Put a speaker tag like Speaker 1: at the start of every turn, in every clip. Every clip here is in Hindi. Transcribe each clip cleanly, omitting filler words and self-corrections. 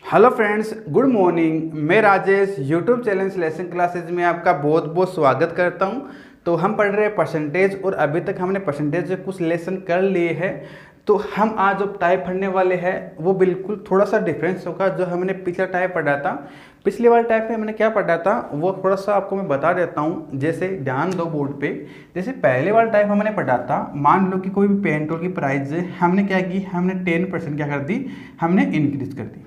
Speaker 1: Hello friends, good morning. मैं Rajesh YouTube channel lesson classes में आपका बहुत बहुत स्वागत करता हूं। तो हम पढ़ रहे हैं परसेंटेज और अभी तक हमने परसेंटेज के कुछ लेसन कर लिए हैं। तो हम आज जो टाइप पढ़ने वाले हैं वो बिल्कुल थोड़ा सा डिफरेंस होगा। जो हमने पिछला टाइप पढ़ा था, पिछले वाले टाइप में हमने क्या पढ़ा था वो थोड़ा सा आपको मैं बता देता हूँ। जैसे ध्यान दो बोर्ड पे। जैसे पहले वाला टाइप हमने पढ़ा था, मान लो कि कोई भी पेन टूल की प्राइस है, हमने क्या की, हमने 10% क्या कर दी, हमने इंक्रीज कर दी।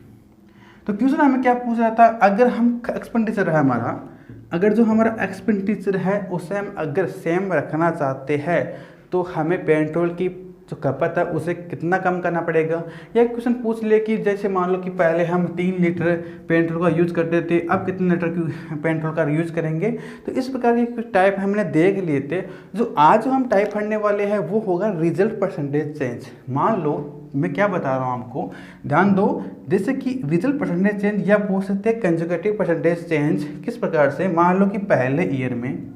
Speaker 1: तो क्वेश्चन हमें क्या पूछ रहा था, अगर हम एक्सपेंडिचर है हमारा, अगर जो हमारा एक्सपेंडिचर है उसे हम अगर सेम रखना चाहते हैं तो हमें पेट्रोल की जो खपत है उसे कितना कम करना पड़ेगा। या क्वेश्चन पूछ ले कि जैसे मान लो कि पहले हम 3 लीटर पेट्रोल का यूज करते थे, अब कितने लीटर की पेट्रोल का यूज करेंगे। तो इस प्रकार के कुछ टाइप हमने देख लिए थे। जो आज हम टाइप पढ़ने वाले हैं वो होगा रिजल्ट परसेंटेज चेंज। मान लो मैं क्या बता रहा हूँ आपको, ध्यान दो। जैसे कि रिजल्ट परसेंटेज चेंज या बोल सकते हैं कंजुगेटिव परसेंटेज चेंज। किस प्रकार से, मान लो कि पहले ईयर में,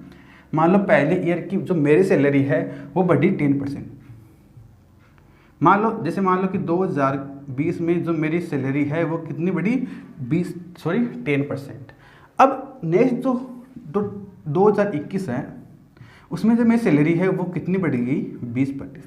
Speaker 1: मान लो पहले ईयर की जो मेरी सैलरी है वो बढ़ी 10%। मान लो कि 2020 में जो मेरी सैलरी है वो कितनी बढ़ी, 10%। अब नेक्स्ट जो 2021 है उसमें जो मेरी सैलरी है वो कितनी बढ़ गई, 20%।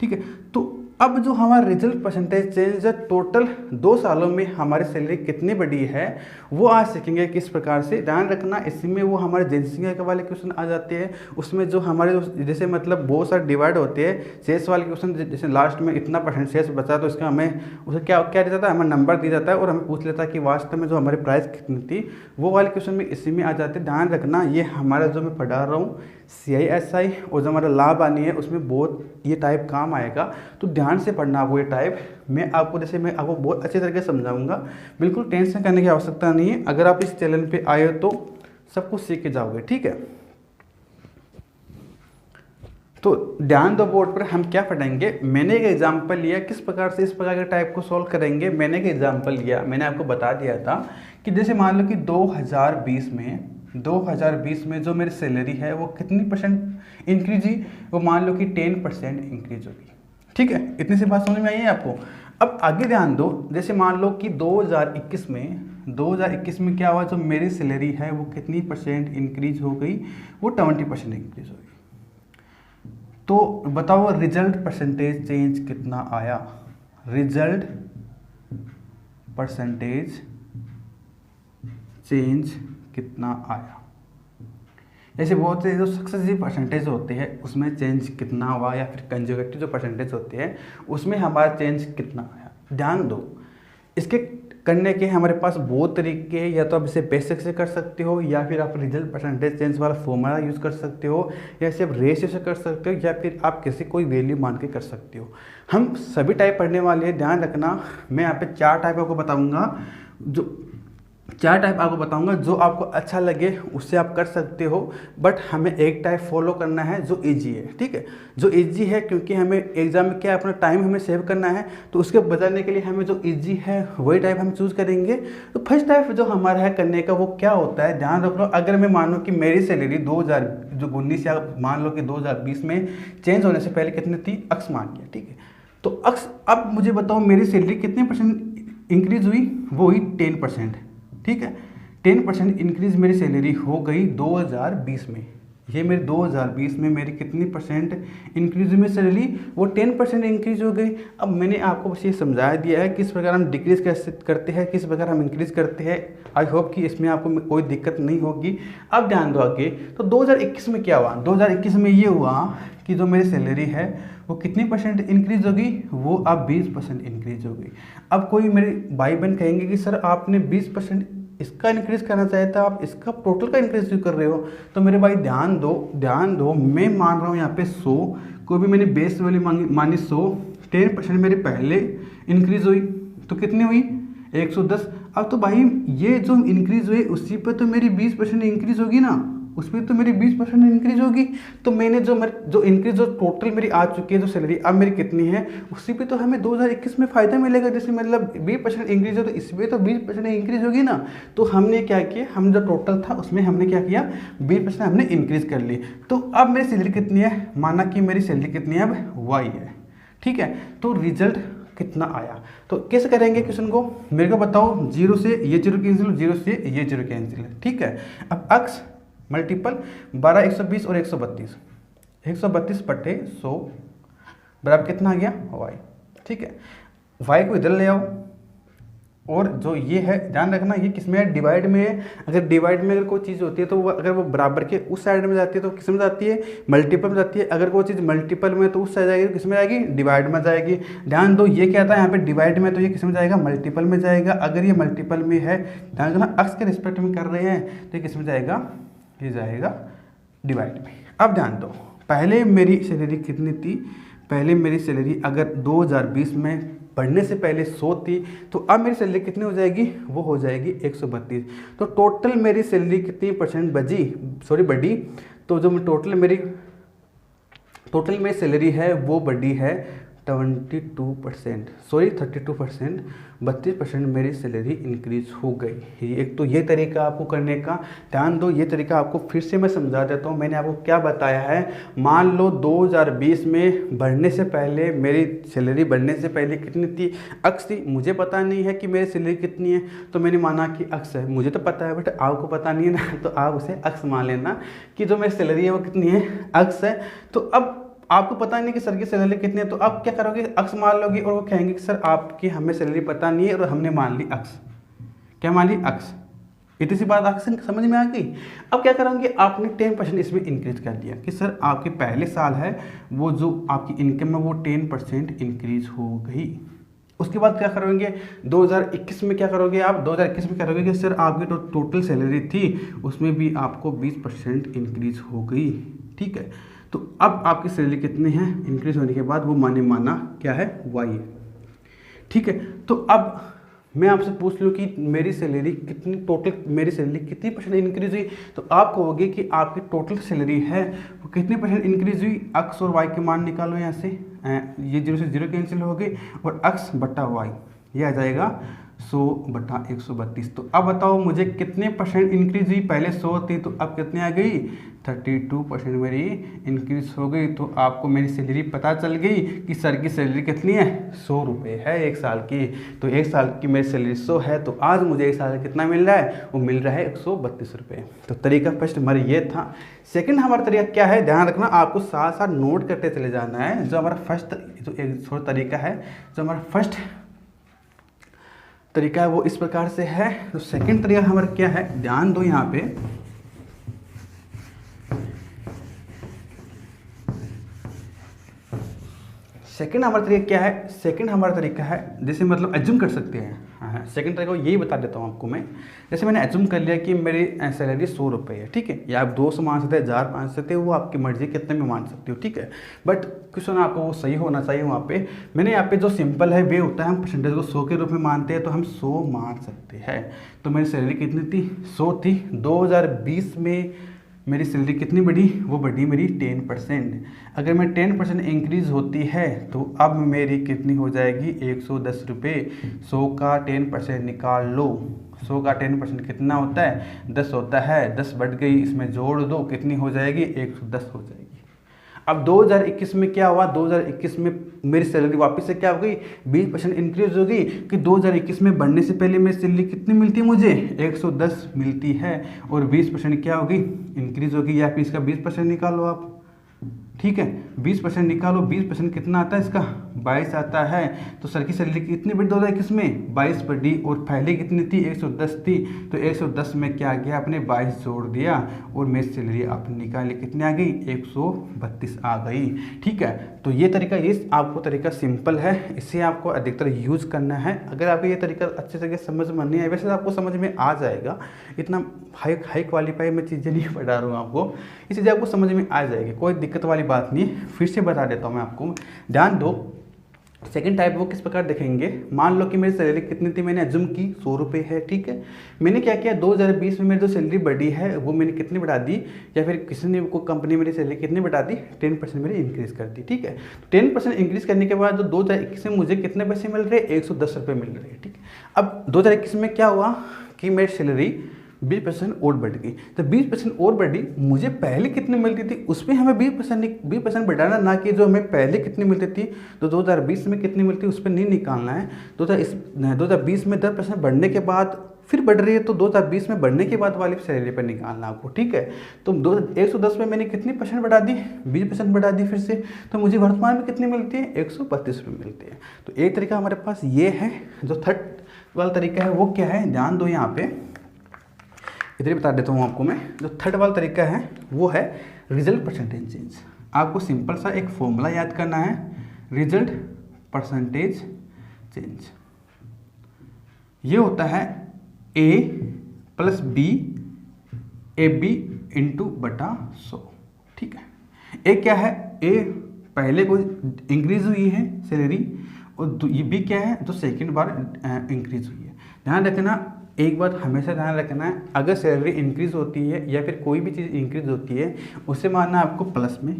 Speaker 1: ठीक है। तो अब जो हमारा रिजल्ट परसेंटेज चेंज है, टोटल 2 सालों में हमारी सैलरी कितनी बढ़ी है वो आज सीखेंगे किस प्रकार से। ध्यान रखना, इसमें वो हमारे जनसंख्या के वाले क्वेश्चन आ जाते हैं। उसमें जो हमारे जैसे मतलब बहुत सारे डिवाइड होते हैं शेष वाले क्वेश्चन। जैसे लास्ट में इतना परसेंट शेष बचा तो इसका हमें उसे क्या क्या दिया जाता है, हमें नंबर दिया जाता है और हमें पूछ लेता है कि वास्तव में जो हमारी प्राइस कितनी थी। वो वाले क्वेश्चन में इसी में आ जाते हैं। ध्यान रखना, ये हमारा जो मैं पढ़ा रहा हूँ CISI और जो हमारा लाभ आनी है उसमें बहुत ये टाइप काम आएगा। तो ध्यान से पढ़ना वो ये टाइप। मैं आपको बहुत अच्छे तरीके से समझाऊंगा। बिल्कुल टेंशन करने की आवश्यकता नहीं है। अगर आप इस चैनल पे आए हो तो सब कुछ सीख के जाओगे। ठीक है। तो ध्यान दो बोर्ड पर, हम क्या पढ़ेंगे। मैंने एक एग्जाम्पल लिया किस प्रकार से इस प्रकार के टाइप को सॉल्व करेंगे। मैंने एक एग्जाम्पल लिया, मैंने आपको बता दिया था कि जैसे मान लो कि 2020 में जो मेरी सैलरी है वो कितनी परसेंट इंक्रीज हुई, वो मान लो कि 10% इंक्रीज होगी। ठीक है, इतनी सी बात समझ में आई है आपको। अब आगे ध्यान दो, जैसे मान लो कि 2021 में क्या हुआ, जो मेरी सैलरी है वो कितनी परसेंट इंक्रीज हो गई, वो 20% इंक्रीज हो गई। तो बताओ रिजल्ट परसेंटेज चेंज कितना आया। रिजल्ट परसेंटेज चेंज कितना आया। ऐसे बहुत से जो सक्सेसिव परसेंटेज होते हैं उसमें चेंज कितना हुआ, या फिर कंजुगेटिव जो परसेंटेज होते हैं उसमें हमारा चेंज कितना आया। ध्यान दो, इसके करने के हमारे पास बहुत तरीके हैं। या तो आप इसे बेसिक से कर सकते हो, या फिर आप रिजल्ट परसेंटेज चेंज वाला फॉर्मूला यूज़ कर सकते हो, या इसे आप रेशियो से कर सकते हो, या फिर आप किसी कोई वैल्यू मान के कर सकते हो। हम सभी टाइप पढ़ने वाले हैं। ध्यान रखना, मैं यहाँ पे 4 टाइप आपको बताऊँगा। जो आपको अच्छा लगे उससे आप कर सकते हो, बट हमें एक टाइप फॉलो करना है जो इजी है। ठीक है, जो इजी है, क्योंकि हमें एग्जाम में क्या अपना टाइम हमें सेव करना है। तो उसके बचाने के लिए हमें जो इजी है वही टाइप हम चूज करेंगे। तो फर्स्ट टाइप जो हमारा है करने का वो क्या होता है, ध्यान रख लो। अगर मैं मानूँ कि मेरी सैलरी 2019 या मान लो कि 2020 में चेंज होने से पहले कितनी थी, अक्स मान लिया। ठीक है, तो अक्स, अब मुझे बताओ मेरी सैलरी कितने परसेंट इंक्रीज हुई, वो हुई 10%। ठीक है, 10% इंक्रीज मेरी सैलरी हो गई 2020 में। ये मेरे 2020 में मेरी कितनी परसेंट इंक्रीज हुई मेरी सैलरी, वो 10% इंक्रीज हो गई। अब मैंने आपको बस ये समझा दिया है किस प्रकार हम डिक्रीज करते हैं, किस प्रकार हम इंक्रीज करते हैं। आई होप कि इसमें आपको कोई दिक्कत नहीं होगी। अब ध्यान दो आगे, तो 2021 में क्या हुआ, 2021 में ये हुआ कि जो मेरी सैलरी है वो कितनी परसेंट इंक्रीज होगी, वो अब 20% इंक्रीज हो गई। अब कोई मेरे भाई बहन कहेंगे कि सर आपने 20% इसका इंक्रीज करना चाहिए था, आप इसका टोटल का इंक्रीज क्यों कर रहे हो। तो मेरे भाई ध्यान दो, मैं मान रहा हूँ यहाँ पे 100, कोई भी मैंने बेस वैल्यू मानी 100, 10% मेरे पहले इंक्रीज हुई तो कितनी हुई, 110। अब तो भाई ये जो इंक्रीज हुई उसी पे तो मेरी 20% इंक्रीज होगी ना, उस पर तो मेरी 20% इंक्रीज होगी। तो मैंने जो इंक्रीज जो टोटल मेरी आ चुकी है जो सैलरी अब मेरी कितनी है, उसी पे तो हमें 2021 में फ़ायदा मिलेगा। जैसे मतलब 20% इंक्रीज हो तो इस पर तो 20% इंक्रीज होगी ना। तो हमने क्या किया, हम जो टोटल था उसमें हमने क्या किया, 20% हमने इंक्रीज कर ली। तो अब मेरी सैलरी कितनी है, माना कि मेरी सैलरी कितनी है अब, वाई है। ठीक है, तो रिजल्ट कितना आया। तो कैसे करेंगे क्वेश्चन को, मेरे को बताओ, जीरो से ये जीरो कैंसिल, जीरो से ये जीरो कैंसिल, ठीक है। अब अक्स मल्टीपल 12, 120 और 132, 132 बटे 100 बराबर कितना आ गया वाई, ठीक है। वाई को इधर ले आओ, और जो ये है ध्यान रखना ये किस में है, डिवाइड में है। अगर डिवाइड में अगर कोई चीज़ होती है तो वो अगर वो बराबर के उस साइड में जाती है तो किस में जाती है, मल्टीपल में जाती है। अगर कोई चीज़ मल्टीपल में तो उस साइड जाएगी, किस में जाएगी, डिवाइड में जाएगी। ध्यान दो ये क्या था यहाँ पे डिवाइड में, तो ये किस में जाएगा, मल्टीपल में जाएगा। अगर ये मल्टीपल में है, ध्यान रखना अक्स के रिस्पेक्ट में कर रहे हैं तो ये किस में जाएगा, ये जाएगा डिवाइड में। अब ध्यान दो, पहले मेरी सैलरी कितनी थी, पहले मेरी सैलरी अगर 2020 में बढ़ने से पहले 100 थी, तो अब मेरी सैलरी कितनी हो जाएगी, वो हो जाएगी 132। तो टोटल मेरी सैलरी कितनी परसेंट बढ़ी, तो जो टोटल मेरी सैलरी है वो बढ़ी है 32%, 32%, 32% मेरी सैलरी इंक्रीज हो गई। एक तो ये तरीका आपको करने का, ध्यान दो ये तरीका आपको फिर से मैं समझा देता हूँ। मैंने आपको क्या बताया है, मान लो 2020 में बढ़ने से पहले मेरी सैलरी बढ़ने से पहले कितनी थी, अक्स थी। मुझे पता नहीं है कि मेरी सैलरी कितनी है, तो मैंने माना कि अक्स है। मुझे तो पता है बट आपको पता नहीं है ना, तो आप उसे अक्स मान लेना कि जो मेरी सैलरी है वो कितनी है, अक्स है। तो अब आपको पता नहीं कि सर की सैलरी कितनी है, तो आप क्या करोगे, अक्स मान लोगे, और वो कहेंगे कि सर आपकी हमें सैलरी पता नहीं है और हमने मान ली अक्स। क्या मान ली, अक्स। इतनी सी बात अक्स समझ में आ गई। अब क्या करोगे, आपने 10% इसमें इंक्रीज कर दिया कि सर आपके पहले साल है वो जो आपकी इनकम है वो 10% इंक्रीज हो गई। उसके बाद क्या करोगे, 2021 में क्या करोगे आप, 2021 में क्या करोगे कि सर आपकी जो टोटल सैलरी थी उसमें भी आपको 20% इंक्रीज हो गई, ठीक है। तो अब आपकी सैलरी कितनी है, इंक्रीज होने के बाद वो माना क्या है, वाई है, ठीक है। तो अब मैं आपसे पूछ लूँ कि मेरी सैलरी कितनी, टोटल मेरी सैलरी कितनी परसेंट इंक्रीज हुई, तो आप कहोगे कि आपकी टोटल सैलरी है वो कितनी परसेंट इंक्रीज हुई। अक्स और वाई के मान निकालो यहाँ से, ये जीरो से जीरो कैंसिल हो गई, और अक्स बटा वाई ये आ जाएगा 100 बटा 132। तो अब बताओ मुझे कितने परसेंट इंक्रीज हुई, पहले 100 थी तो अब कितनी आ गई, 32% मेरी इंक्रीज हो गई। तो आपको मेरी सैलरी पता चल गई कि सर की सैलरी कितनी है, 100 रुपये है एक साल की। तो एक साल की मेरी सैलरी 100 है, तो आज मुझे एक साल का कितना मिल रहा है, वो मिल रहा है 132 रुपये। तो तरीका फर्स्ट हमारा ये था। सेकंड हमारा तरीका क्या है, ध्यान रखना आपको साथ साथ नोट करते चले जाना है। जो हमारा फर्स्ट जो एक तरीका है, जो हमारा फर्स्ट तरीका है वो इस प्रकार से है। तो सेकंड तरीका हमारा क्या है, ध्यान दो यहाँ पे, सेकंड हमारा तरीका क्या है, सेकंड हमारा तरीका है जैसे मतलब एज्यूम कर सकते हैं। हाँ, सेकंड तरीका यही बता देता हूँ आपको मैं। जैसे मैंने एज्यूम कर लिया कि मेरी सैलरी 100 रुपये है, ठीक है, या आप 200 मान सकते हैं, 1000 मान सकते हैं, वो आपकी मर्जी कितने में मान सकते हो, ठीक है। बट क्वेश्चन आपको वो सही होना चाहिए। वहाँ पे मैंने यहाँ पे जो सिंपल है वे होता है, हम परसेंटेज को 100 के रूप में मानते हैं, तो हम 100 मान सकते हैं। तो मेरी सैलरी कितनी थी, 100 थी। 2020 में मेरी सैलरी कितनी बढ़ी, वो बढ़ी मेरी 10%। अगर मैं 10% इंक्रीज़ होती है तो अब मेरी कितनी हो जाएगी, 110 रुपये। 100 का 10% निकाल लो, 100 का 10% कितना होता है, 10 होता है। 10 बढ़ गई, इसमें जोड़ दो, कितनी हो जाएगी, 110 हो जाएगी। अब 2021 में क्या हुआ, 2021 में मेरी सैलरी वापस से क्या हो गई, 20% इंक्रीज हो गई। कि 2021 में बढ़ने से पहले मेरी सैलरी कितनी मिलती है, मुझे 110 मिलती है, और 20% क्या होगी, इंक्रीज होगी। या फिर इसका 20% निकालो आप, ठीक है, 20% निकालो। 20% कितना आता है इसका, 22 आता है। तो सर की सैलरी कितनी बढ़ी 2021 में, 22 बढ़ी, और पहले कितनी थी, 110 थी। तो 110 में क्या गया, आपने 22 जोड़ दिया, और मेरी सैलरी आपने निकाली, कितनी आ गई, 132 आ गई, ठीक है। तो ये तरीका, ये आपको तरीका सिंपल है, इसे आपको अधिकतर यूज करना है। अगर आप ये तरीका अच्छे से समझ में नहीं आए, वैसे आपको समझ में आ जाएगा, इतना हाई क्वालिफाई में चीज़ें नहीं पढ़ा रहा हूँ आपको, ये चीज़ें आपको समझ में आ जाएगी, कोई दिक्कत वाली बात नहीं। फिर से बता देता हूँ मैं आपको, ध्यान दो। सेकंड टाइप वो किस प्रकार देखेंगे, मान लो कि मेरी सैलरी कितनी थी, मैंने एज्यूम की 100 रुपये है, ठीक है। मैंने क्या किया, 2020 में मेरी जो सैलरी बढ़ी है वो मैंने कितनी बढ़ा दी, या फिर किसी ने को कंपनी मेरी सैलरी कितनी बढ़ा दी, 10% मेरी इंक्रीज़ कर दी, ठीक है। 10% इंक्रीज़ करने के बाद जो 2021 में मुझे कितने पैसे मिल रहे हैं, 110 रुपये मिल रहे हैं, ठीक है। अब 2021 में क्या हुआ कि मेरी सैलरी 20% और बढ़ गई। तो 20% और बढ़ी, मुझे पहले कितनी मिलती थी उसमें हमें 20% बढ़ाना, ना कि जो हमें पहले कितनी मिलती थी तो 2020 में कितनी मिलती है उस पर नहीं निकालना है। 2020 में 10% बढ़ने के बाद फिर बढ़ रही है, तो 2020 में बढ़ने के बाद वाली सैलरी पर निकालना आपको, ठीक है। तो 110 में मैंने कितनी परसेंट बढ़ा दी, 20% बढ़ा दी फिर से, तो मुझे वर्तमान में कितनी मिलती है, 132 रुपये मिलती है। तो एक तरीका हमारे पास ये है। जो थर्ड वाला तरीका है वो क्या है, ध्यान दो यहाँ पे, इधर ही बता देता हूँ आपको मैं। जो थर्ड वाला तरीका है वो है रिजल्ट परसेंटेज चेंज। आपको सिंपल सा एक फॉर्मूला याद करना है, रिजल्ट परसेंटेज चेंज। ये होता है A plus B, A B into बटा 100, ठीक है। ए क्या है, ए पहले को इंक्रीज हुई है सैलरी, और ये बी क्या है, जो सेकंड बार इंक्रीज हुई है। ध्यान रखना, एक बात हमेशा ध्यान रखना है, अगर सैलरी इंक्रीज होती है या फिर कोई भी चीज़ इंक्रीज होती है उससे मानना आपको प्लस में,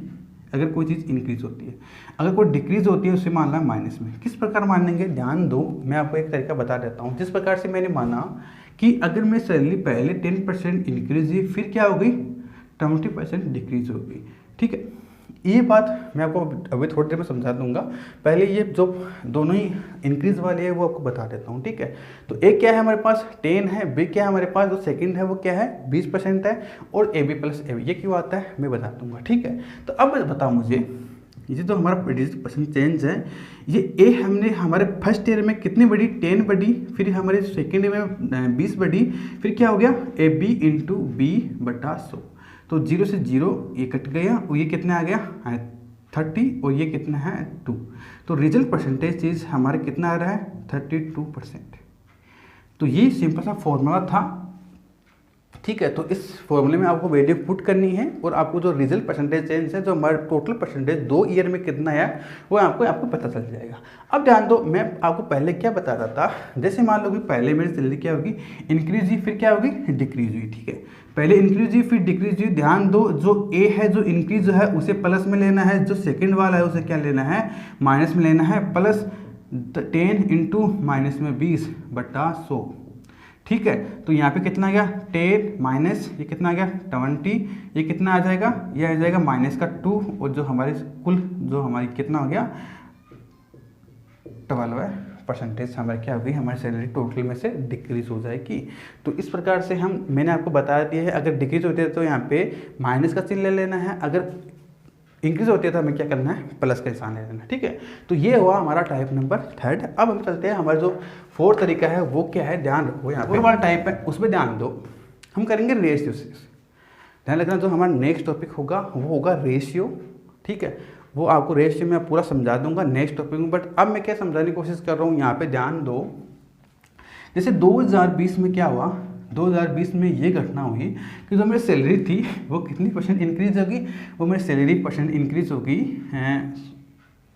Speaker 1: अगर कोई चीज़ इंक्रीज होती है। अगर कोई डिक्रीज होती है उससे मानना माइनस में। किस प्रकार मानेंगे, ध्यान दो, मैं आपको एक तरीका बता देता हूँ। जिस प्रकार से मैंने माना कि अगर मैं सैलरी पहले 10% इंक्रीज हुई, फिर क्या हो गई, 20% डिक्रीज हो गई, ठीक है। ये बात मैं आपको अभी थोड़ी देर में समझा दूंगा। पहले ये जो दोनों ही इंक्रीज वाले है वो आपको बता देता हूँ, ठीक है। तो एक क्या है हमारे पास 10 है, बी क्या है हमारे पास, जो सेकंड है वो क्या है 20% है, और A B plus A B, ये क्यों आता है मैं बता दूंगा, ठीक है। तो अब बताओ मुझे, ये जो हमारा परसेंट चेंज है, ये ए हमने हमारे फर्स्ट ईयर में कितनी बढ़ी, 10 बढ़ी, फिर हमारे सेकेंड ईयर में 20 बढ़ी, फिर क्या हो गया ए बी इंटू बी बटा 100। तो 0 से 0 ये कट गया, और ये कितना आ गया 30, और ये कितना है 2। तो रिजल्ट परसेंटेज चीज़ हमारे कितना आ रहा है 32%। तो ये सिंपल सा फॉर्मूला था, ठीक है। तो इस फॉर्मूले में आपको वैल्यू पुट करनी है, और आपको जो रिजल्ट परसेंटेज चेंज है, जो हमारा टोटल परसेंटेज 2 ईयर में कितना है वो आपको पता चल जाएगा। अब ध्यान दो, मैं आपको पहले क्या बता रहा था, जैसे मान लो कि पहले मेरी सैलरी क्या होगी, इंक्रीज हुई, फिर क्या होगी डिक्रीज हुई, ठीक है। पहले इंक्रीज हुई फिर डिक्रीज हुई। ध्यान दो, जो ए है जो इंक्रीज है उसे प्लस में लेना है, जो सेकेंड वाला है उसे क्या लेना है माइनस में लेना है, प्लस 10 इंटू माइनस में 20 बटा 100, ठीक है। तो यहाँ पे कितना आ गया 10 माइनस ये कितना आ गया 20, ये कितना आ जाएगा, ये आ जाएगा माइनस का 2, और जो हमारे कुल जो हमारी कितना हो गया 12% हमारी क्या होगी, हमारी सैलरी टोटल में से डिक्रीज हो जाएगी। तो इस प्रकार से मैंने आपको बता दिया है, अगर डिक्रीज होती है तो यहाँ पे माइनस का चिन्ह ले लेना है, अगर इंक्रीज होती है तो हमें क्या करना है प्लस का निशान ले लेना है, ठीक है। तो ये हुआ हमारा टाइप नंबर 3। अब हम चलते हैं, हमारा जो 4th तरीका है वो क्या है, ध्यान रखो यहाँ पे हमारा टाइप है उसमें ध्यान दो, हम करेंगे रेशियो से। ध्यान रखना, जो हमारा नेक्स्ट टॉपिक होगा वो होगा रेशियो, ठीक है। वो आपको रेशियो में पूरा समझा दूंगा नेक्स्ट टॉपिक में, बट अब मैं क्या समझाने की कोशिश कर रहा हूँ, यहाँ पे ध्यान दो। जैसे 2020 में क्या हुआ, 2020 में ये घटना हुई कि जो मेरी सैलरी थी वो कितनी परसेंट इंक्रीज होगी, वो मेरी सैलरी परसेंट इंक्रीज होगी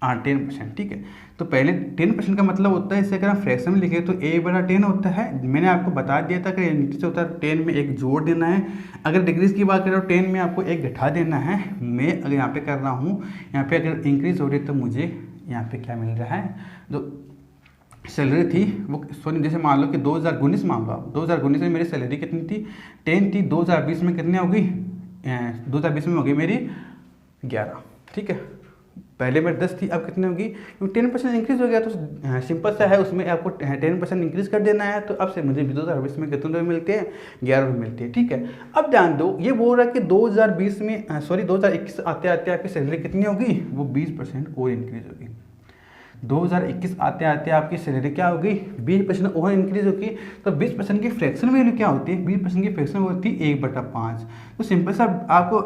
Speaker 1: 10%, ठीक है। तो पहले 10% का मतलब होता है, इसे अगर हम फ्रैक्शन में लिखे तो a बटा 10 होता है। मैंने आपको बता दिया था कि इंक्रीज होता है 10 में एक जोड़ देना है, अगर डिक्रीज की बात करें तो 10 में आपको एक घटा देना है। मैं अगर यहाँ पे कर रहा हूँ, यहाँ पे अगर इंक्रीज हो रही है तो मुझे यहाँ पे क्या मिल रहा है, जो सैलरी थी वो सॉरी जैसे मान लो कि 2019 मान लो, 2019 में मेरी सैलरी कितनी थी 10 थी, 2020 में कितनी होगी 2020 में होगी मेरी 11, ठीक है। पहले मेरी 10 थी, अब कितनी होगी, क्योंकि 10% इंक्रीज हो गया, तो सिंपल सा है, उसमें आपको 10% इंक्रीज कर देना है। तो अब से मुझे 2020 में कितने रुपये मिलते हैं 11 रुपये मिलते हैं, ठीक है। अब ध्यान दो, ये बोल रहा है कि 2020 में 2021 आते आते आपकी सैलरी कितनी होगी, वो 20% और इंक्रीज होगी। 2021 आते आते आपकी सैलरी क्या होगी 20% और इंक्रीज होगी। तो 20% की फ्रैक्शन वैल्यू क्या होती है, 20% की फ्रैक्शन होती है 1/5। तो सिंपल सा आपको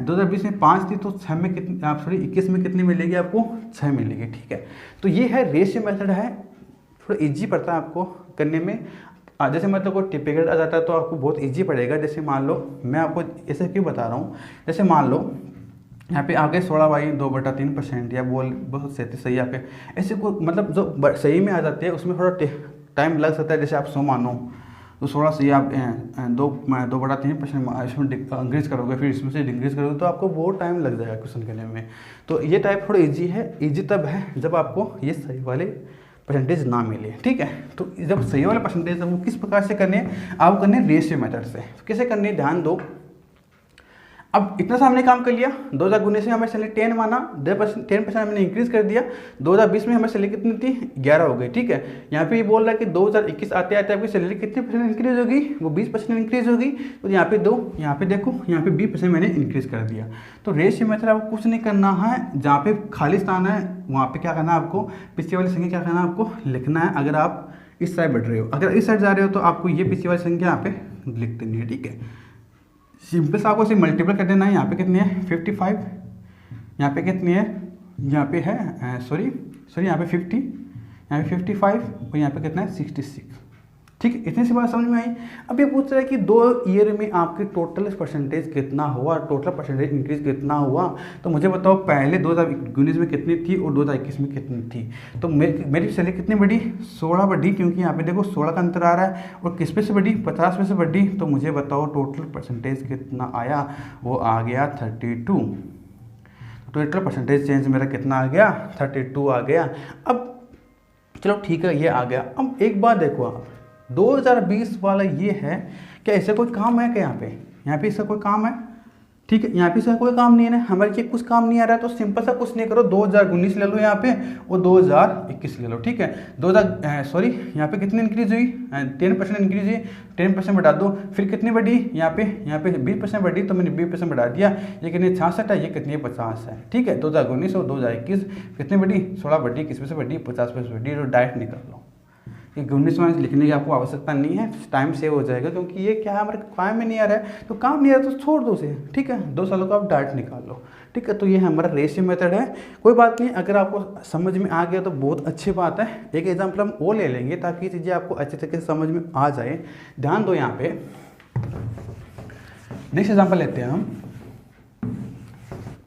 Speaker 1: 2020 में 5 थी, तो 6 में कितनी आप 21 में कितनी मिलेगी, आपको 6 मिलेगी, ठीक है। तो ये है रेशियो मेथड है, थोड़ा ईजी पड़ता है आपको करने में। जैसे मतलब कोई टिपिकल आ जाता है तो आपको बहुत ईजी पड़ेगा। जैसे मान लो, मैं आपको ऐसे क्यों बता रहा हूँ, जैसे मान लो यहाँ पे आगे 16/2 2/3% या बोल बहुत सही यहाँ पे ऐसे को मतलब जो सही में आ जाते हैं उसमें थोड़ा टाइम लग सकता है। जैसे आप 100 मानो तो 16 से आप 2/3% इसमें इंक्रीज करोगे, फिर इसमें से डिक्रीज करोगे, तो आपको बहुत टाइम लग जाएगा क्वेश्चन करने में। तो ये टाइप थोड़ा ईजी है। ईजी तब है जब आपको ये सही वाले परसेंटेज ना मिले, ठीक है। तो जब सही वाला परसेंटेज है वो किस प्रकार से करने हैं, आप करने रेशियो मेथड से। तो कैसे करने हैं, ध्यान दो। अब इतना सा हमने काम कर लिया, 2019 में हमें सैलरी 10 माना, 10% हमने इंक्रीज कर दिया। 2020 में हमें सैलरी कितनी थी, 11 हो गई, ठीक है। यहाँ पे ये बोल रहा है कि 2021 आते आते आपकी सैलरी कितने परसेंट इंक्रीज होगी, वो 20% इंक्रीज होगी। तो यहाँ पे दो, यहाँ पे देखो, यहाँ पे 20% मैंने इंक्रीज कर दिया। तो रेशियो मेथड आपको कुछ नहीं करना है, जहाँ पे खाली स्थान है वहाँ पे क्या करना है आपको, पीछे वाली संख्या क्या करना है आपको लिखना है। अगर आप इस साइड बढ़ रहे हो, अगर इस साइड जा रहे हो तो आपको ये पीछे वाली संख्या यहाँ पे लिख देनी है, ठीक है। सिंपल से आपको इसे मल्टीपल कर देना है। यहाँ पे कितनी है 55, यहाँ पे कितनी है, यहाँ पे है सॉरी यहाँ पे 50, यहाँ पे 55 और यहाँ पे कितना है 66, ठीक है। इतनी सी बात समझ में आई। अब ये पूछ रहा है कि 2 ईयर में आपकी टोटल परसेंटेज कितना हुआ, टोटल परसेंटेज इंक्रीज कितना हुआ। तो मुझे बताओ पहले 2019 में कितनी थी और 2021 में कितनी थी। तो मेरी सैलरी कितनी बढ़ी, 16 बढ़ी, क्योंकि यहाँ पे देखो 16 का अंतर आ रहा है। और किस पे से बढ़ी, 50 पे से बढ़ी। तो मुझे बताओ टोटल परसेंटेज कितना आया, वो आ गया 32। टोटल परसेंटेज चेंज मेरा कितना आ गया, 32 आ गया। अब चलो ठीक है, ये आ गया। अब एक बात देखो आप, 2020 वाला ये है, क्या ऐसा कोई काम है क्या यहाँ पे इसका कोई काम है, ठीक है। यहाँ पे इसका कोई काम नहीं है ना, हमारे लिए कुछ काम नहीं आ रहा है। तो सिंपल सा कुछ नहीं करो, 2019 ले लो यहाँ पे और 2021 ले लो, ठीक है। यहाँ पे कितनी इंक्रीज हुई, 10% इंक्रीज हुई, 10% बढ़ा दो। फिर कितनी बढ़ी, यहाँ पे 20% बढ़ी, तो मैंने 20% बढ़ा दिया। ये कितनी 66 है, ये कितनी 50 है, ठीक है। 2019 और 2021 कितनी बढ़ी, 16 बढ़ी, किस पे से बढ़ी, 50 पे से बढ़ी। तो डायरेक्ट निकाल लो। कि 19 में लिखने की आपको आवश्यकता नहीं है, टाइम सेव हो जाएगा, क्योंकि ये क्या है हमारे काम में नहीं आ रहा है। तो काम नहीं आ रहा तो छोड़ दो उसे, ठीक है। 2 सालों का आप डायरेक्ट निकाल लो, ठीक है। तो ये हमारा रेशियो मेथड है। कोई बात नहीं, अगर आपको समझ में आ गया तो बहुत अच्छी बात है। एक एग्जाम्पल हम वो ले लेंगे ताकि चीज़ें आपको अच्छे तरीके से समझ में आ जाए। ध्यान दो, यहाँ पे नेक्स्ट एग्जाम्पल लेते हैं हम।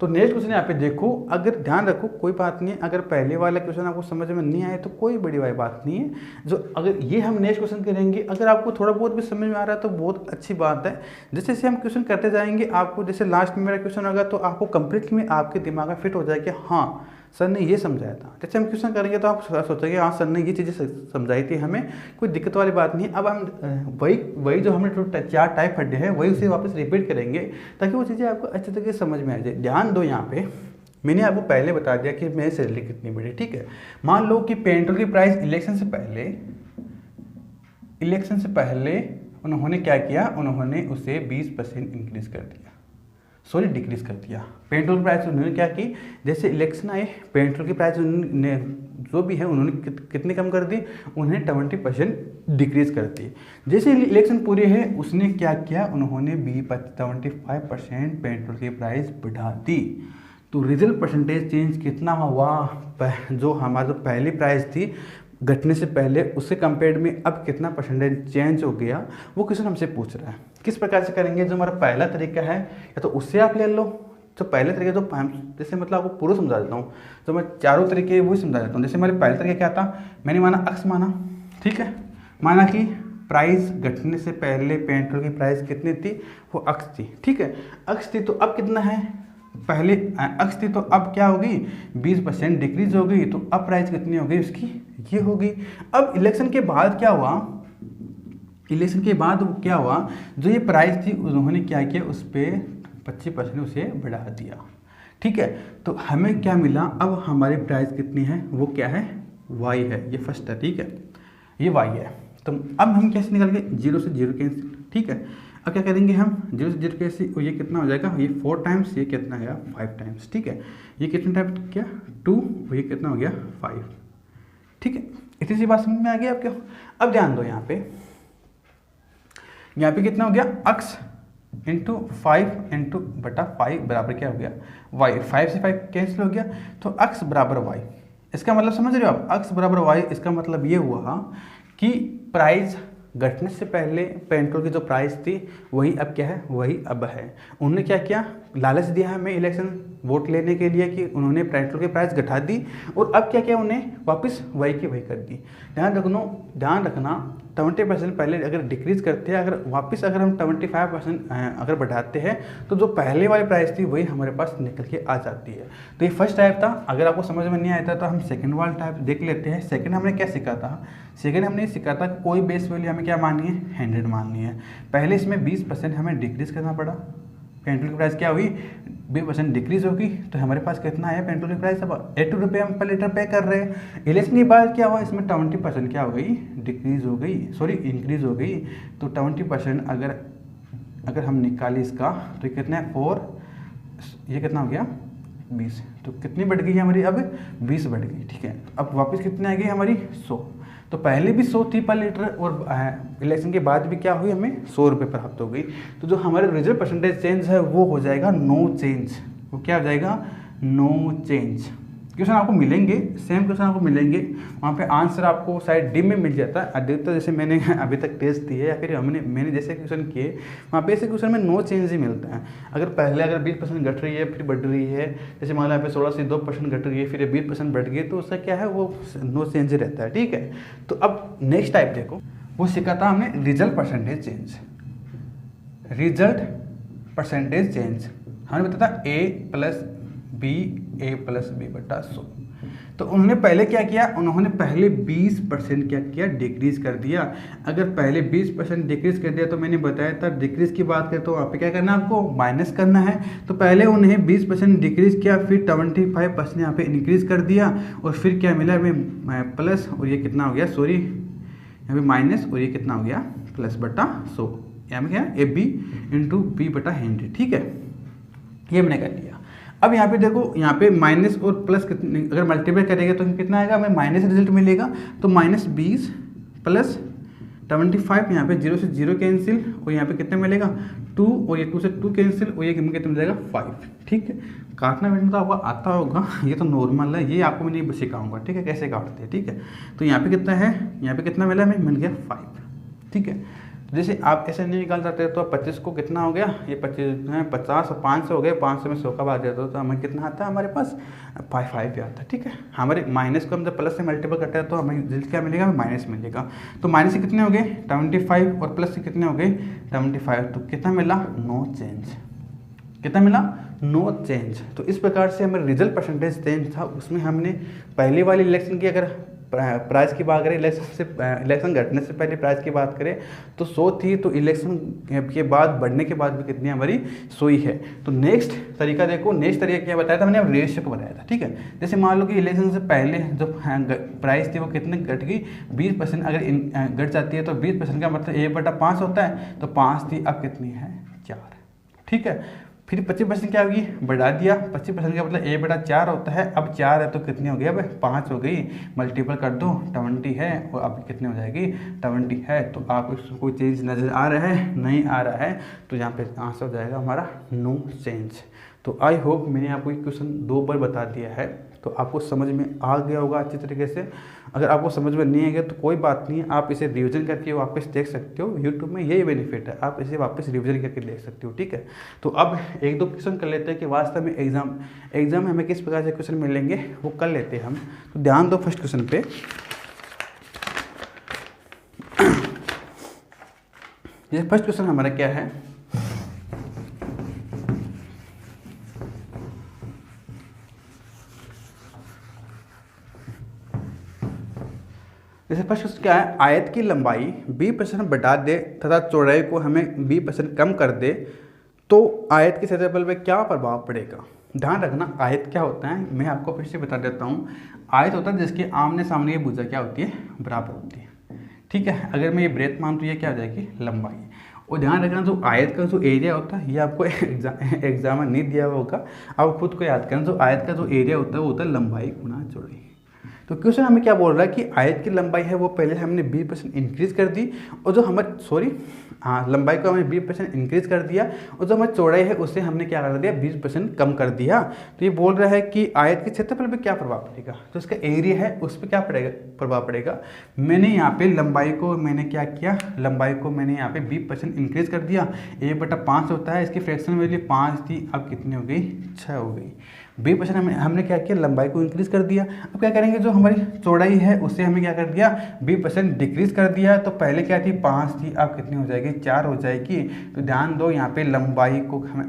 Speaker 1: तो नेक्स्ट क्वेश्चन यहाँ पे देखो, अगर ध्यान रखो, कोई बात नहीं है, अगर पहले वाला क्वेश्चन आपको समझ में नहीं आए तो कोई बड़ी वाली बात नहीं है। जो अगर ये हम नेक्स्ट क्वेश्चन करेंगे, अगर आपको थोड़ा बहुत भी समझ में आ रहा है तो बहुत अच्छी बात है। जैसे जैसे हम क्वेश्चन करते जाएंगे, आपको जैसे लास्ट में मेरा क्वेश्चन होगा तो आपको कंप्लीटली में आपके दिमाग में फिट हो जाएगा, हाँ सर ने ये समझाया था। जैसे हम क्वेश्चन करेंगे तो आप सोचेंगे हाँ सर ने ये चीज़ें समझाई थी, हमें कोई दिक्कत वाली बात नहीं। अब हम वही जो हमने 4 टाइप पढ़े हैं वही उसे वापस रिपीट करेंगे ताकि वो चीज़ें आपको अच्छे तरीके से समझ में आ जाए। ध्यान दो, यहाँ पे मैंने आपको पहले बता दिया कि मेरी सैलरी कितनी बढ़ी, ठीक है। मान लो कि पेट्रोल की प्राइस इलेक्शन से पहले उन्होंने क्या किया, उन्होंने उसे 20% इंक्रीज कर दिया, सॉरी डिक्रीज कर दिया। पेट्रोल प्राइस उन्होंने क्या की, जैसे इलेक्शन आए पेट्रोल की प्राइस उन्होंने जो भी है उन्होंने कितने कम कर दी, उन्हें 20% डिक्रीज कर दी। जैसे इलेक्शन पूरे है उसने क्या किया, उन्होंने 75% पेट्रोल की प्राइस बढ़ा दी। तो रिजल्ट परसेंटेज चेंज कितना हुआ, जो हमारा जो पहली प्राइस थी घटने से पहले उससे कंपेयर में अब कितना परसेंटेज चेंज हो गया, वो क्वेश्चन हमसे पूछ रहा है। किस प्रकार से करेंगे, जो हमारा पहला तरीका है या तो उससे आप ले लो, जो पहले तरीके जो जैसे मतलब आपको पूरा समझा देता हूँ, जो मैं चारों तरीके वही समझा देता हूँ। जैसे हमारे पहले तरीके क्या था, मैंने माना अक्स माना, ठीक है, माना कि प्राइस घटने से पहले पेट्रोल की प्राइस कितनी थी, वो अक्स थी, ठीक है। अक्स थी तो अब कितना है, पहले अक्स थी तो अब क्या होगी 20% डिक्रीज हो गई, तो अब प्राइस कितनी हो गई उसकी, ये होगी। अब इलेक्शन के बाद क्या हुआ, जो ये प्राइस थी उन्होंने क्या किया, उस पर 25% उसे बढ़ा दिया, ठीक है। तो हमें क्या मिला, अब हमारी प्राइस कितनी है, वो क्या है, वाई है, ये फर्स्ट है, ठीक है, ये वाई है। तो अब हम कैसे निकालेंगे, 0 से 0 कैंसिल, ठीक है। अब क्या करेंगे हम, 0 से 0 कैसे, ये कितना हो जाएगा, ये 4 टाइम्स, ये कितना है 5 टाइम्स, ठीक है। ये कितने टाइम्स क्या 2, ये कितना हो गया 5, ठीक है। इतनी सी बात समझ में आ गई आपको। अब ध्यान दो, यहाँ पे कितना हो गया, अक्स इंटू 5 इंटू बटा 5 बराबर क्या हो गया वाई। 5 से 5 कैंसिल हो गया, तो अक्स बराबर वाई। इसका मतलब समझ रहे हो आप, अक्स बराबर वाई, इसका मतलब ये हुआ कि प्राइस घटने से पहले पेट्रोल की जो प्राइस थी वही अब क्या है, वही अब है। उन्होंने क्या किया, लालच दिया हमें इलेक्शन वोट लेने के लिए कि उन्होंने पेट्रोल की प्राइस घटा दी और अब क्या किया, उन्हें वापस वही की वही कर दी। ध्यान रखना 20% पहले अगर डिक्रीज करते हैं, अगर वापस अगर हम 25% अगर बढ़ाते हैं तो जो पहले वाली प्राइस थी वही हमारे पास निकल के आ जाती है। तो ये फर्स्ट टाइप था। अगर आपको समझ में नहीं आया था तो हम सेकंड वाला टाइप देख लेते हैं। सेकंड हमने क्या सीखा था, सेकंड हमने सीखा था कोई बेस वैल्यू हमें क्या माननी है, 100 माननी है। पहले इसमें 20% हमें डिक्रीज करना पड़ा, पेट्रोल की प्राइस क्या हुई, 20% डिक्रीज होगी, तो हमारे पास कितना आया पेट्रोल की प्राइस, अब 80 रुपये हम पर लीटर पे कर रहे हैं। इलेक्शन के बाद क्या हुआ, इसमें 20% क्या हो गई, डिक्रीज हो गई, सॉरी इंक्रीज हो गई। तो 20% अगर हम निकालें इसका तो कितना है 4, ये कितना हो गया 20, तो कितनी बढ़ गई है हमारी, अब 20 बढ़ गई। ठीक है, अब वापस कितनी आ गई हमारी 100। तो पहले भी 100 थी पर लीटर और इलेक्शन के बाद भी क्या हुई, हमें 100 रुपये प्राप्त हो गई। तो जो हमारे रिजल्ट परसेंटेज चेंज है वो हो जाएगा नो चेंज। वो क्या हो जाएगा, नो चेंज। क्वेश्चन आपको मिलेंगे, सेम क्वेश्चन आपको मिलेंगे, वहाँ पे आंसर आपको शायद डी में मिल जाता है। अधिकतर जैसे मैंने अभी तक टेस्ट दिए या फिर मैंने जैसे क्वेश्चन किए वहाँ पे ऐसे क्वेश्चन में नो चेंज ही मिलता है। अगर पहले अगर 20% घट रही है फिर बढ़ रही है, जैसे मान लो यहाँ पे 16 से 2% घट रही है फिर 20% बढ़ गई, तो उसका क्या है वो नो चेंज ही रहता है। ठीक है, तो अब नेक्स्ट टाइप देखो, वो सीखा था हमने result percentage change. Result percentage change हमें बताया था a+b/100। तो उन्होंने पहले क्या किया, उन्होंने पहले 20% क्या किया, डिक्रीज कर दिया। अगर पहले 20% डिक्रीज कर दिया तो मैंने बताया था डिक्रीज की बात करें तो वहाँ पे क्या करना है, आपको माइनस करना है। तो पहले उन्हें 20% डिक्रीज किया, फिर 25% यहाँ पे इंक्रीज कर दिया और फिर क्या मिला हमें प्लस, और ये कितना हो गया, सॉरी यहाँ पे माइनस, और ये कितना हो गया +/100। यहाँ में क्या AB/B/100। ठीक है, ये मैंने कर लिया। अब यहाँ पे देखो, यहाँ पे माइनस और प्लस कितने अगर मल्टीप्लाई करेंगे तो कितना आएगा, हमें माइनस रिजल्ट मिलेगा। तो -20 + 25, यहाँ पे 0 से 0 कैंसिल, और यहाँ पे कितने मिलेगा 2, और ये 2 से 2 कैंसिल, और ये कितना मिल जाएगा 5। ठीक है, काटना बेटना तो आपको आता होगा, ये तो नॉर्मल है, ये आपको मैं नहीं सिखाऊंगा। ठीक है, कैसे काटते हैं। ठीक है, तो यहाँ पे कितना है, यहाँ पे कितना मिला हमें, मिल गया 5। ठीक है, तो जैसे आप ऐसे नहीं निकाल सकते तो 25 को कितना हो गया, ये 25 है 50 और 500 हो गए, 500 में 100 का भाग देते तो हमें कितना आता है, हमारे पास 5 पे आता है। ठीक है, हमारे माइनस को हम जब प्लस से मल्टीपल करते हैं तो हमें रिजल्ट क्या मिलेगा, हमें माइनस मिलेगा। तो माइनस से कितने हो गए 25 और प्लस से कितने हो गए 25, तो कितना मिला, नो चेंज। कितना मिला, नो चेंज। तो इस प्रकार से हमारे रिजल्ट परसेंटेज चेंज था, उसमें हमने पहले वाले इलेक्शन की अगर प्राइस की बात करें, इलेक्शन घटने से पहले प्राइस की बात करें तो 100 थी, तो इलेक्शन के बाद बढ़ने के बाद भी कितनी हमारी 100 ही है। तो नेक्स्ट तरीका देखो, नेक्स्ट तरीका क्या बताया था मैंने, रेशियो को बताया था। ठीक है, जैसे मान लो कि इलेक्शन से पहले जो प्राइस थी वो कितने घट गई, 20% अगर घट जाती है तो 20% का मतलब 1/5 होता है, तो 5 थी, अब कितनी है 4। ठीक है, फिर 25% क्या होगी, बढ़ा दिया, 25% का मतलब 1/4 होता है, अब 4 है तो कितनी हो गई, अब 5 हो गई, मल्टीपल कर दो 20 है, और अब कितनी हो जाएगी 20 है। तो आपको कोई चेंज नज़र आ रहा है, नहीं आ रहा है, तो यहाँ पे आंसर हो जाएगा हमारा नो चेंज। तो आई होप मैंने आपको ये क्वेश्चन 2 बार बता दिया है, तो आपको समझ में आ गया होगा अच्छी तरीके से। अगर आपको समझ में नहीं आएगा तो कोई बात नहीं है, आप इसे रिवीजन करके वापस देख सकते हो। यूट्यूब में यही बेनिफिट है, आप इसे वापस रिवीजन करके देख सकते हो। ठीक है, तो अब 1-2 क्वेश्चन कर लेते हैं कि वास्तव में एग्जाम में हमें किस प्रकार से क्वेश्चन मिलेंगे, वो कर लेते हैं हम। तो ध्यान दो फर्स्ट क्वेश्चन पे। ये फर्स्ट क्वेश्चन हमारा क्या है, जैसे फर्स्ट क्वेश्चन क्या है, आयत की लंबाई 20% बढ़ा दे तथा चौड़ाई को हमें 20% कम कर दे तो आयत के क्षेत्रफल पर क्या प्रभाव पड़ेगा। ध्यान रखना, आयत क्या होता है मैं आपको फिर से बता देता हूँ। आयत होता है जिसके आमने सामने की भुजा क्या होती है, बराबर होती है। ठीक है, अगर मैं ये ब्रेथ मानूँ तो ये क्या हो जाएगी, लंबाई। और ध्यान रखना, जो आयत का जो एरिया होता है ये आपको एग्जाम में नहीं दिया हुआ होगा, आप खुद को याद करना। जो आयत का जो एरिया होता है वो होता है लंबाई गुणा चौड़ाई। तो क्वेश्चन हमें क्या बोल रहा है कि आयत की लंबाई है वो पहले हमने 20% इंक्रीज कर दी, और जो हमारे लंबाई को हमने 20% इंक्रीज कर दिया, और जो हमारी चौड़ाई है उसे हमने क्या कर दिया 20% कम कर दिया। तो ये बोल रहा है कि आयत के क्षेत्रफल पे क्या प्रभाव पड़ेगा, तो इसका एरिया है उस पर क्या पड़ेगा प्रभाव पड़ेगा। मैंने यहाँ पे लंबाई को मैंने क्या किया, लंबाई को मैंने यहाँ पे 20% इंक्रीज कर दिया। 1/5 होता है, इसकी फ्रैक्शन वैल्यू 5 थी, अब कितनी हो गई 6 हो गई। 20% हमने क्या किया लंबाई को इंक्रीज कर दिया। अब क्या करेंगे, जो हमारी चौड़ाई है उसे हमने क्या कर दिया 20% डिक्रीज कर दिया। तो पहले क्या थी 5 थी, अब कितनी हो जाएगी 4 हो जाएगी। तो ध्यान दो यहाँ पे लंबाई को हमें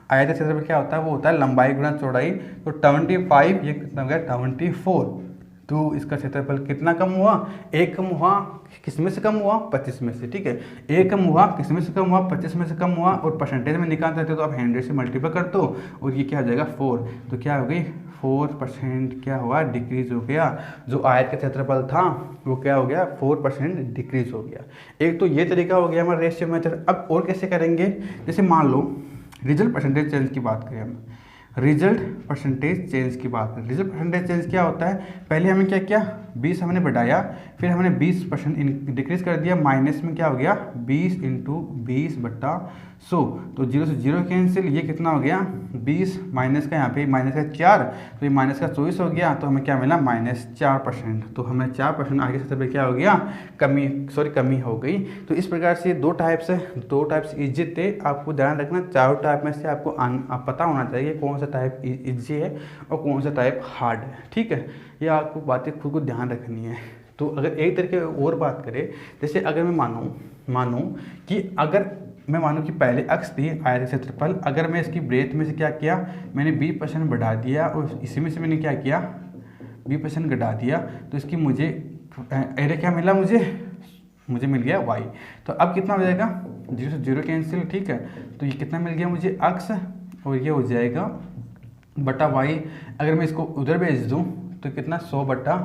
Speaker 1: आयत क्षेत्रफल क्या होता है, वो होता है लंबाई गुणा चौड़ाई। तो 25, ये कितना हो गया 24। तो इसका क्षेत्रफल कितना कम हुआ, 1 कम हुआ, किस में से कम हुआ 25 में से, ठीक है। 1 कम हुआ, किस में से कम हुआ 25 में से कम हुआ, और परसेंटेज में निकालते थे तो आप 100 से मल्टीप्लाई कर दो, और ये क्या हो जाएगा 4। तो क्या हो गई 4% क्या हुआ डिक्रीज हो गया। जो आयत का क्षेत्रफल था वो क्या हो गया 4% डिक्रीज हो गया। एक तो ये तरीका हो गया हमारा रेशियो मेथड। अब और कैसे करेंगे, जैसे मान लो रिजल्ट परसेंटेज चेंज की बात करें हम, रिजल्ट परसेंटेज चेंज की बात करें। रिजल्ट परसेंटेज चेंज क्या होता है, पहले हमने क्या किया 20 हमने बढ़ाया, फिर हमने 20% डिक्रीज कर दिया, माइनस में क्या हो गया 20 × 20/100। तो 0 से 0 कैंसिल, ये कितना हो गया 20, माइनस का यहाँ पे माइनस का 4, तो ये माइनस का 24 हो गया। तो हमें क्या मिला -4%। तो हमें 4% आगे से क्या हो गया कमी हो गई। तो इस प्रकार से दो टाइप्स इजी थे। आपको ध्यान रखना चारों टाइप में से आपको पता होना चाहिए कौन सा टाइप इजी है और कौन सा टाइप हार्ड है, ठीक है। ये आपको बातें खुद को ध्यान रखनी है। तो अगर एक तरीके और बात करें, जैसे अगर मैं मानूं कि पहले अक्ष थी आयत क्षेत्रफल, अगर मैं इसकी ब्रेथ में से क्या किया मैंने 20% बढ़ा दिया, और इसी में से मैंने क्या किया 20% घटा दिया, तो इसकी मुझे एरिया क्या मिला, मुझे मिल गया y। तो अब कितना हो जाएगा 0 से 0 कैंसिल, ठीक है। तो ये कितना मिल गया मुझे अक्ष, और ये हो जाएगा बटा y। अगर मैं इसको उधर भेज दूँ तो कितना 100/12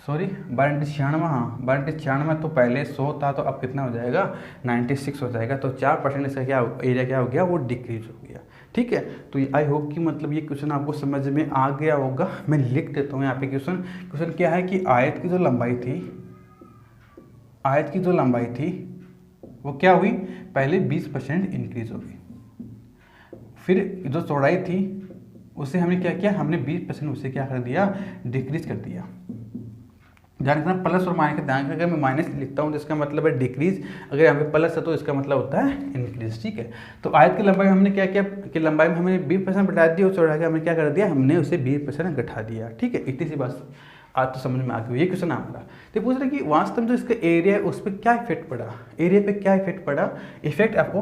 Speaker 1: 96, तो पहले 100 था, तो अब कितना हो जाएगा 96 हो जाएगा। तो 4% इसका क्या एरिया क्या हो गया वो डिक्रीज हो गया, ठीक है। तो आई होप कि मतलब ये क्वेश्चन आपको समझ में आ गया होगा। मैं लिख देता हूँ यहाँ पे क्वेश्चन क्या है कि आयत की जो लंबाई थी वो क्या हुई, पहले 20% इंक्रीज हो गई, फिर जो चौड़ाई थी उसे हमने क्या किया, हमने 20% उसे क्या कर दिया डिक्रीज कर दिया। ध्यान रखना प्लस और माइनस का ध्यान रखना, अगर मैं माइनस लिखता हूँ तो इसका मतलब है डिक्रीज, अगर यहाँ पे प्लस है तो इसका मतलब होता है इंक्रीज, ठीक है। तो आयत की लंबाई में हमने क्या किया कि लंबाई में हमने 20% बढ़ा दिया, और चौड़ाई का हमने क्या कर दिया, हमने उसे 20% घटा दिया, ठीक है। इतनी सी बात आज तो समझ में आ गई। ये क्वेश्चन हमारा तो पूछ रहे कि वास्तव में जो इसका एरिया है उस पर क्या इफेक्ट पड़ा, एरिया पे क्या इफेक्ट पड़ा, इफेक्ट आपको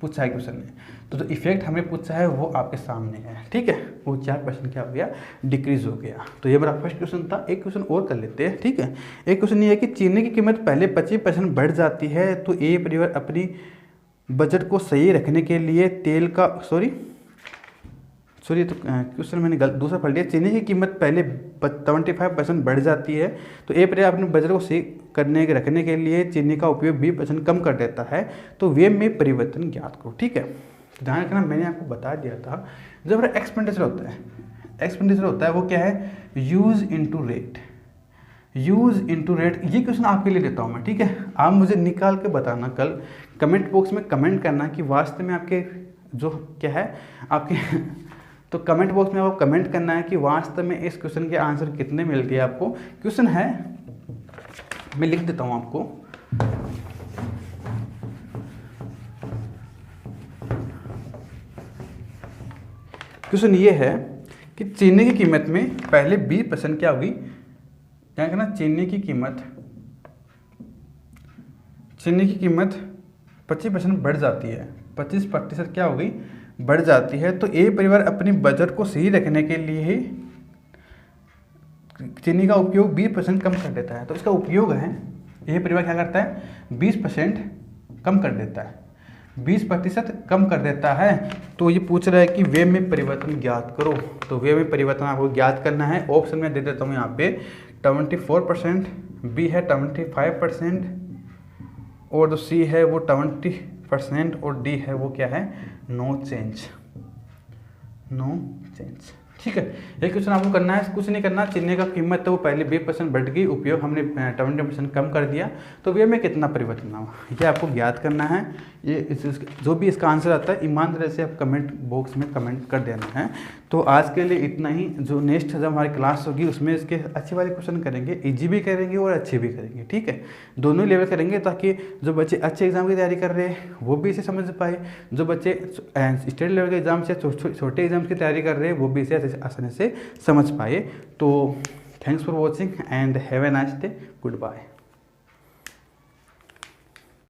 Speaker 1: पूछा है क्वेश्चन में। तो जो इफेक्ट हमें पूछा है वो आपके सामने है, ठीक है। वो 4% क्या हो गया डिक्रीज हो गया। तो ये मेरा फर्स्ट क्वेश्चन था। एक क्वेश्चन और कर लेते हैं, ठीक है। एक क्वेश्चन ये है कि चीनी की कीमत पहले 25% बढ़ जाती है, तो ए परिवार अपनी बजट को सही रखने के लिए तेल का तो क्वेश्चन मैंने दूसरा पढ़ लिया। चीनी की कीमत पहले 25% बढ़ जाती है, तो ए परिवार अपने बजट को सही रखने के लिए चीनी का उपयोग 20% कम कर देता है, तो व्यय में परिवर्तन ज्ञात करो, ठीक है। ध्यान रखना मैंने आपको बता दिया था जो हमारा एक्सपेंडिचर होता है वो क्या है यूज इनटू रेट। ये क्वेश्चन आपके लिए देता हूँ मैं, ठीक है। आप मुझे निकाल के बताना, कल कमेंट बॉक्स में कमेंट करना कि वास्तव में आपके जो क्या है आपके तो कमेंट बॉक्स में आपको कमेंट करना है कि वास्तव में इस क्वेश्चन के आंसर कितने मिलते हैं आपको। क्वेश्चन है, मैं लिख देता हूँ आपको, क्वेश्चन ये है कि चीनी की कीमत में पहले 20% क्या होगी, क्या कहना, चीनी की कीमत 25% बढ़ जाती है, 25% क्या होगी बढ़ जाती है। तो ए परिवार अपनी बजट को सही रखने के लिए चीनी का उपयोग 20% कम कर देता है। तो इसका उपयोग है, ए परिवार क्या करता है 20% कम कर देता है, 20% कम कर देता है। तो ये पूछ रहा है कि व्यय में परिवर्तन ज्ञात करो। तो व्यय में परिवर्तन आपको ज्ञात करना है। ऑप्शन में दे देता हूँ यहाँ पे 24%, बी है 25%, और जो सी है वो 20%, और डी है वो क्या है नो चेंज, ठीक है। ये क्वेश्चन आपको करना है, कुछ नहीं करना, चिन्ह का कीमत तो वो पहले 20% बढ़ गई, उपयोग हमने 20% कम कर दिया, तो व्यय में कितना परिवर्तन हुआ, ये आपको ज्ञात करना है। ये जो भी इसका आंसर आता है ईमानदारी से आप कमेंट बॉक्स में कमेंट कर देना है। तो आज के लिए इतना ही। जो नेक्स्ट जब हमारी क्लास होगी उसमें इसके अच्छे वाले क्वेश्चन करेंगे, ईजी भी करेंगे और अच्छे भी करेंगे, ठीक है, दोनों लेवल करेंगे, ताकि जो बच्चे अच्छे एग्जाम की तैयारी कर रहे हैं वो भी इसे समझ पाए, जो बच्चे स्टेट लेवल के एग्जाम से छोटे एग्जाम की तैयारी कर रहे हैं वो भी इसे आसानी से समझ पाए। तो thanks for watching and have a nice day, good bye.